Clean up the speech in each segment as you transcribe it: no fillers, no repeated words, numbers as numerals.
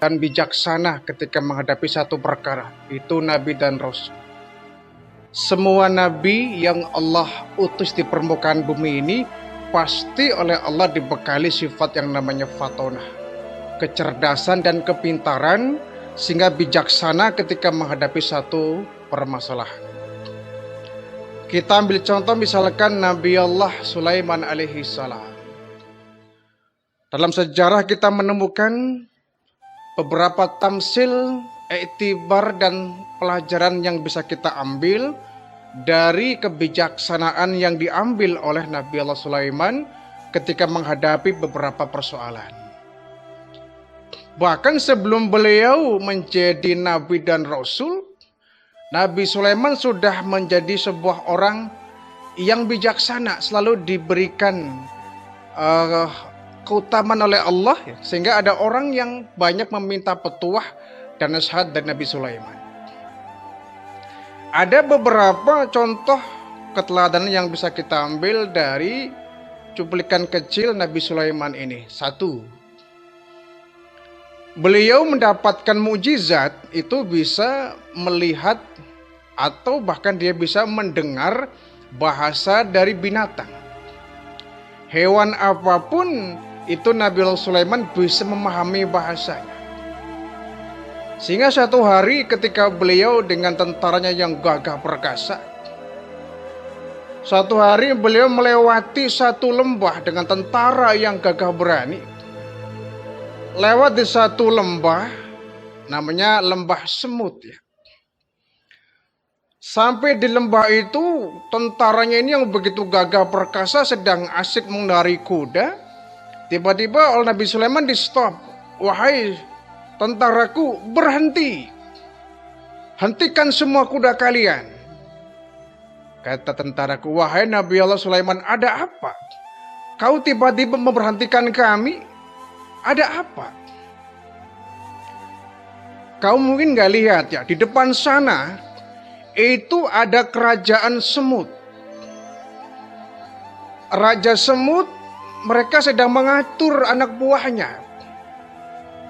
dan bijaksana ketika menghadapi satu perkara. Itu Nabi dan Rasul. Semua Nabi yang Allah utus di permukaan bumi ini pasti oleh Allah dibekali sifat yang namanya fatonah, kecerdasan dan kepintaran, sehingga bijaksana ketika menghadapi satu permasalahan. Kita ambil contoh misalkan Nabi Allah Sulaiman alaihi salam. Dalam sejarah kita menemukan beberapa tamsil, iktibar dan pelajaran yang bisa kita ambil dari kebijaksanaan yang diambil oleh Nabi Allah Sulaiman ketika menghadapi beberapa persoalan. Bahkan sebelum beliau menjadi Nabi dan Rasul, Nabi Sulaiman sudah menjadi sebuah orang yang bijaksana, selalu diberikan keutamaan oleh Allah, sehingga ada orang yang banyak meminta petuah dan nasihat dari Nabi Sulaiman. Ada beberapa contoh keteladanan yang bisa kita ambil dari cuplikan kecil Nabi Sulaiman ini. Satu, beliau mendapatkan mukjizat itu bisa melihat atau bahkan dia bisa mendengar bahasa dari binatang. Hewan apapun itu Nabi Sulaiman bisa memahami bahasanya. Sehingga satu hari ketika beliau dengan tentaranya yang gagah perkasa, satu hari beliau melewati satu lembah dengan tentara yang gagah berani. Lewat di satu lembah, namanya lembah semut ya. Sampai di lembah itu, tentaranya ini yang begitu gagah perkasa sedang asik mengendarai kuda. Tiba-tiba oleh Nabi Sulaiman di stop. Wahai tentaraku, berhenti. Hentikan semua kuda kalian. Kata tentaraku, wahai Nabi Allah Sulaiman, ada apa? Kau tiba-tiba memberhentikan kami? Ada apa? Kau mungkin gak lihat ya, di depan sana itu ada kerajaan semut. Raja semut, mereka sedang mengatur anak buahnya.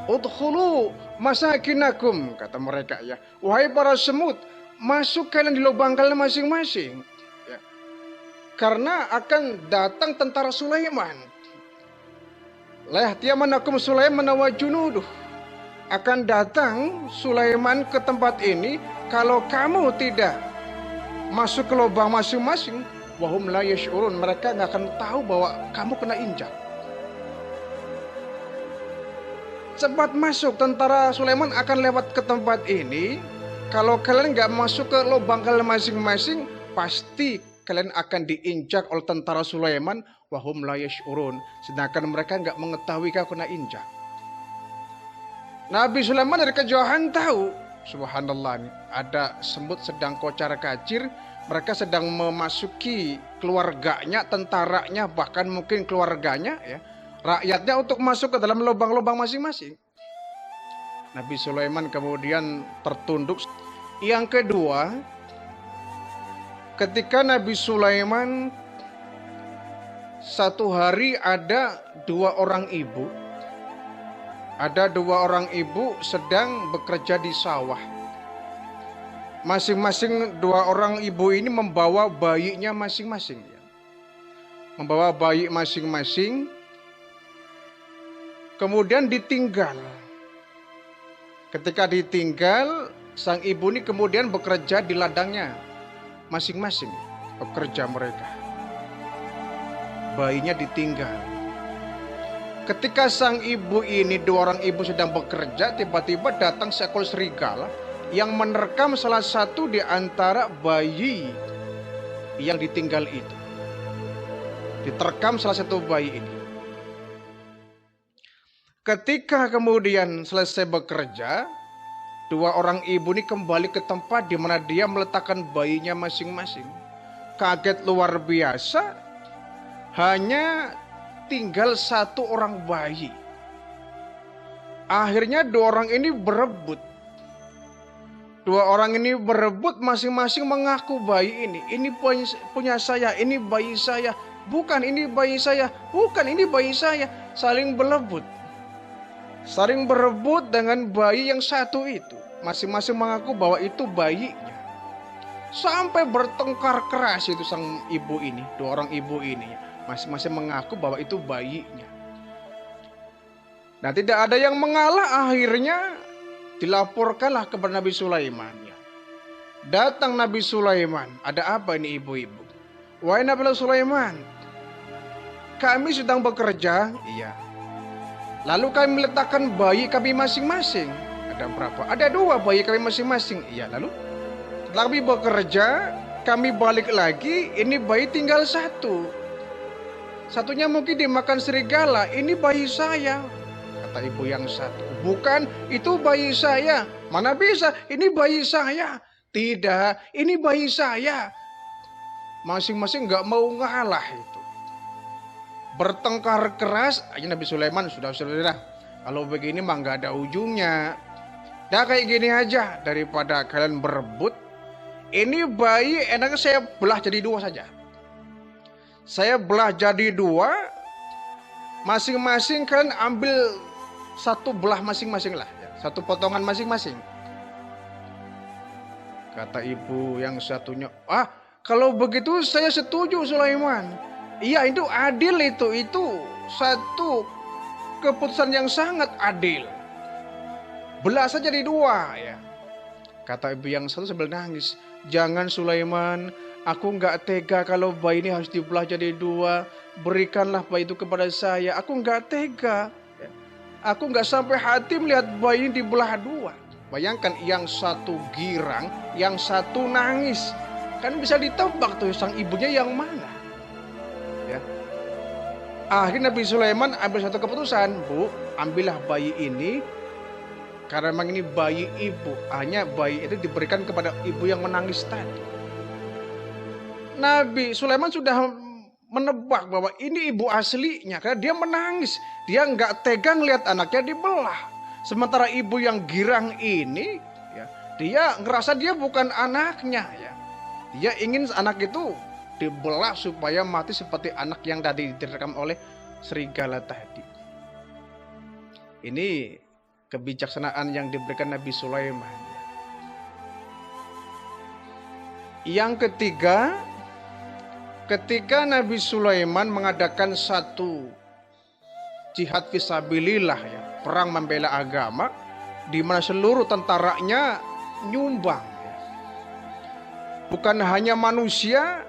Udkhulu masakinakum, kata mereka ya. Wahai para semut, masuk kalian di lubang kalian masing-masing ya. Karena akan datang tentara Sulaiman. La yahtiyamanakum Sulaiman wa junuduh. Akan datang Sulaiman ke tempat ini. Kalau kamu tidak masuk ke lubang masing-masing, wahum la yash'urun, mereka nggak akan tahu bahwa kamu kena injak. Cepat masuk, tentara Sulaiman akan lewat ke tempat ini. Kalau kalian nggak masuk ke lubang kalian masing-masing, pasti kalian akan diinjak oleh tentara Sulaiman. Wahum la yash'urun, sedangkan mereka nggak mengetahui kau kena injak. Nabi Sulaiman dari kejauhan tahu. Subhanallah, ada semut sedang kocar kacir, mereka sedang memasuki keluarganya, tentaranya, bahkan mungkin keluarganya ya, rakyatnya untuk masuk ke dalam lubang-lubang masing-masing. Nabi Sulaiman kemudian tertunduk. Yang kedua, ketika Nabi Sulaiman satu hari ada dua orang ibu sedang bekerja di sawah. Masing-masing dua orang ibu ini membawa bayinya masing-masing. Membawa bayi masing-masing. Kemudian ditinggal. Ketika ditinggal, sang ibu ini kemudian bekerja di ladangnya masing-masing. Bekerja mereka. Bayinya ditinggal. Ketika sang ibu ini, dua orang ibu sedang bekerja, tiba-tiba datang seekor serigala yang menerkam salah satu di antara bayi yang ditinggal itu. Diterkam salah satu bayi ini. Ketika kemudian selesai bekerja, dua orang ibu ini kembali ke tempat di mana dia meletakkan bayinya masing-masing. Kaget luar biasa, hanya tinggal satu orang bayi. Akhirnya dua orang ini berebut. Dua orang ini berebut masing-masing mengaku bayi ini. Ini punya saya, ini bayi saya. Bukan, ini bayi saya. Bukan, ini bayi saya. Saling berebut. saling berebut dengan bayi yang satu itu. Masing-masing mengaku bahwa itu bayinya. Sampai bertengkar keras itu sang ibu ini, dua orang ibu ini. Masing-masing mengaku bahwa itu bayinya. Nah, tidak ada yang mengalah, akhirnya dilaporkanlah kepada Nabi Sulaiman. Datang Nabi Sulaiman, ada apa ini ibu-ibu? Wahai Nabi Sulaiman, kami sedang bekerja, iya. Lalu kami meletakkan bayi kami masing-masing. Ada berapa? Ada 2 bayi kami masing-masing. Iya, lalu setelah kami bekerja, kami balik lagi, ini bayi tinggal 1. Satunya mungkin dimakan serigala, ini bayi saya. Kata ibu yang satu, bukan, itu bayi saya. Mana bisa, ini bayi saya. Tidak, ini bayi saya. Masing-masing gak mau ngalah itu. Bertengkar keras, aja Nabi Sulaiman sudah. Kalau begini mah gak ada ujungnya. Dah kayak gini aja, daripada kalian berebut. Ini bayi enaknya saya belah jadi 2 saja. Saya belah jadi 2. Masing-masing kalian ambil 1 belah masing-masing lah. 1 potongan masing-masing. Kata ibu yang satunya, kalau begitu saya setuju Sulaiman. Iya, itu adil itu satu keputusan yang sangat adil. Belah saja jadi 2 ya. Kata ibu yang satu sambil nangis, jangan Sulaiman, aku nggak tega kalau bayi ini harus dibelah jadi 2. Berikanlah bayi itu kepada saya. Aku nggak tega. Aku nggak sampai hati melihat bayi ini dibelah 2. Bayangkan, yang satu girang, yang satu nangis. Kan bisa ditebak tuh sang ibunya yang mana. Ya. Akhirnya Nabi Sulaiman ambil satu keputusan, Bu, ambillah bayi ini. Karena memang ini bayi ibu. Hanya bayi itu diberikan kepada ibu yang menangis tadi. Nabi Sulaiman sudah menebak bahwa ini ibu aslinya. Karena dia menangis. Dia nggak tega ngelihat anaknya dibelah. Sementara ibu yang girang ini, ya, dia ngerasa dia bukan anaknya. Ya. Dia ingin anak itu dibelah supaya mati seperti anak yang tadi direkam oleh serigala tadi. Ini kebijaksanaan yang diberikan Nabi Sulaiman. Yang ketiga, ketika Nabi Sulaiman mengadakan satu jihad fisabilillah, ya, perang membela agama, di mana seluruh tentaranya nyumbang. Ya. Bukan hanya manusia,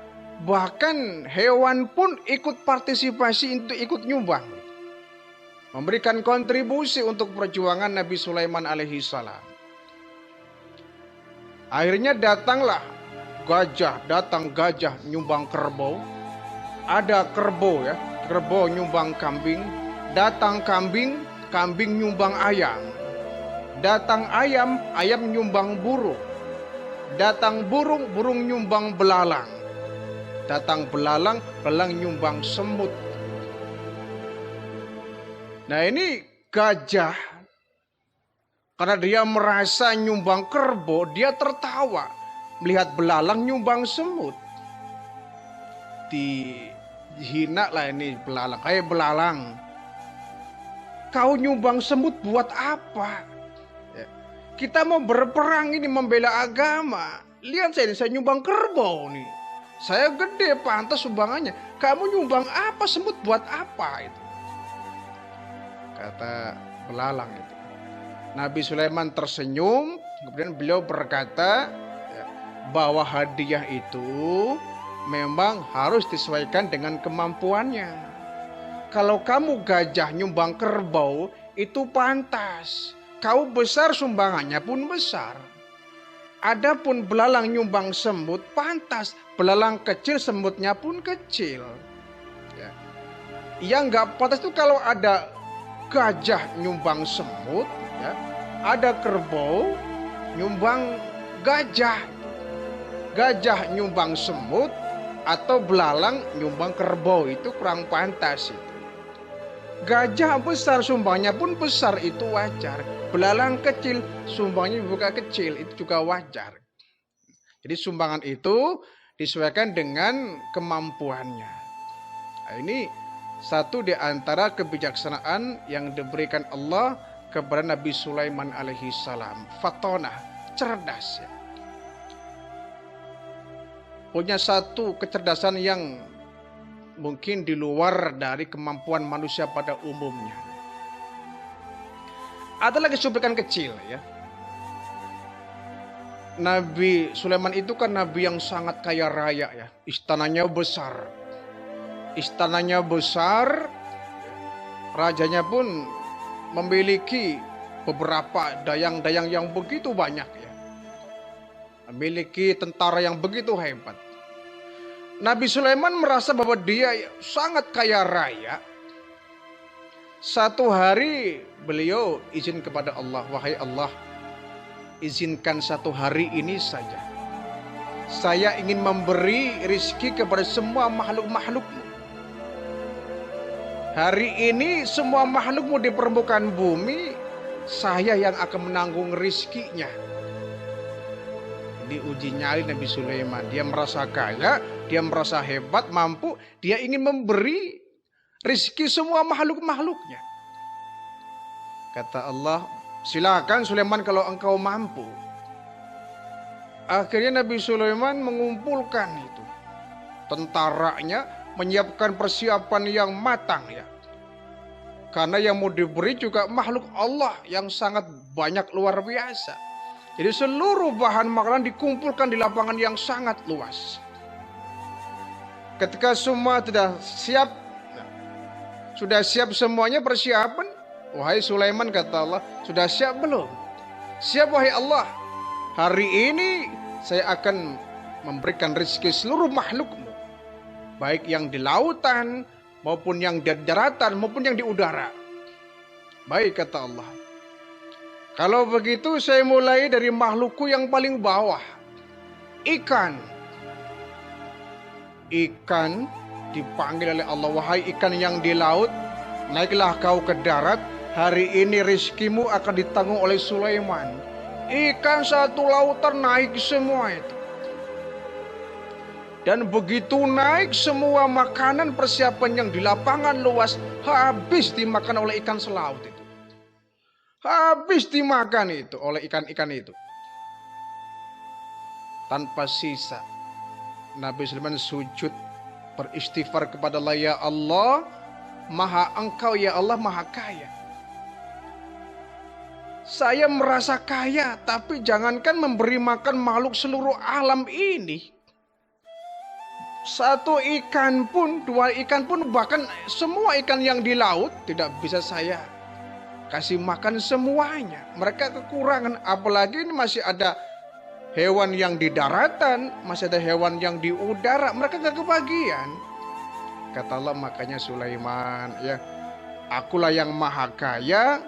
bahkan hewan pun ikut partisipasi untuk ikut nyumbang. Memberikan kontribusi untuk perjuangan Nabi Sulaiman alaihi salam. Akhirnya datanglah gajah nyumbang kerbau. Ada kerbau, ya, kerbau nyumbang kambing. Datang kambing nyumbang ayam. Datang ayam nyumbang burung. Datang burung nyumbang belalang. Datang belalang nyumbang semut. Nah, ini gajah, karena dia merasa nyumbang kerbau, dia tertawa. Melihat belalang nyumbang semut. Dihina lah ini belalang. Kayak belalang, kau nyumbang semut buat apa? Ya. Kita mau berperang ini, membela agama. Lihat saya nyumbang kerbau nih. Saya gede, pantas sumbangannya. Kamu nyumbang apa, semut buat apa itu? Kata belalang itu. Nabi Sulaiman tersenyum, kemudian beliau berkata, ya, bahwa hadiah itu memang harus disesuaikan dengan kemampuannya. Kalau kamu gajah nyumbang kerbau, itu pantas. Kau besar, sumbangannya pun besar. Adapun belalang nyumbang semut, pantas. Belalang kecil, semutnya pun kecil. Ya. Yang nggak pantas itu kalau ada gajah nyumbang semut, ya, ada kerbau nyumbang gajah. Gajah nyumbang semut atau belalang nyumbang kerbau, itu kurang pantas itu. Gajah besar, sumbangnya pun besar, itu wajar. Belalang kecil, sumbangnya juga kecil, itu juga wajar. Jadi sumbangan itu disesuaikan dengan kemampuannya. Nah, ini satu di antara kebijaksanaan yang diberikan Allah kepada Nabi Sulaiman alaihi salam. Fatona, cerdas ya. Punya satu kecerdasan yang mungkin di luar dari kemampuan manusia pada umumnya. Ada lagi cuplikan kecil ya. Nabi Sulaiman itu kan nabi yang sangat kaya raya ya. Istananya besar. Istananya besar, rajanya pun memiliki beberapa dayang-dayang yang begitu banyak ya. Memiliki tentara yang begitu hebat. Nabi Sulaiman merasa bahwa dia sangat kaya raya. Satu hari beliau izin kepada Allah, wahai Allah, izinkan satu hari ini saja. Saya ingin memberi rizki kepada semua makhluk-makhlukmu. Hari ini semua makhlukmu di permukaan bumi, saya yang akan menanggung rizkinya. Diuji nyali Nabi Sulaiman. Dia merasa kaya, dia merasa hebat, mampu. Dia ingin memberi rizki semua makhluk-makhluknya. Kata Allah, silakan Sulaiman kalau engkau mampu. Akhirnya Nabi Sulaiman mengumpulkan itu tentaranya, menyiapkan persiapan yang matang ya. Karena yang mau diberi juga makhluk Allah yang sangat banyak, luar biasa. Jadi seluruh bahan makanan dikumpulkan di lapangan yang sangat luas. Ketika semua sudah siap semuanya persiapan. Wahai Sulaiman, kata Allah, sudah siap belum? Siap wahai Allah. Hari ini saya akan memberikan rezeki seluruh makhlukmu. Baik yang di lautan, maupun yang di daratan, maupun yang di udara. Baik, kata Allah. Kalau begitu saya mulai dari makhlukku yang paling bawah. Ikan. Ikan dipanggil oleh Allah, wahai ikan yang di laut, naiklah kau ke darat. Hari ini rizkimu akan ditanggung oleh Sulaiman. Ikan satu lautan naik semua itu. Dan begitu naik semua makanan persiapan yang di lapangan luas habis dimakan oleh ikan selaut itu. Habis dimakan itu oleh ikan-ikan itu. Tanpa sisa. Nabi Sulaiman sujud beristighfar kepada Allah, ya Allah, maha engkau ya Allah, maha kaya. Saya merasa kaya, tapi jangankan memberi makan makhluk seluruh alam ini. Satu ikan pun, dua ikan pun, bahkan semua ikan yang di laut tidak bisa saya kasih makan semuanya. Mereka kekurangan, apalagi ini masih ada hewan yang di daratan, masih ada hewan yang di udara, mereka gak kebagian. Kata Allah, makanya Sulaiman, ya, akulah yang maha kaya,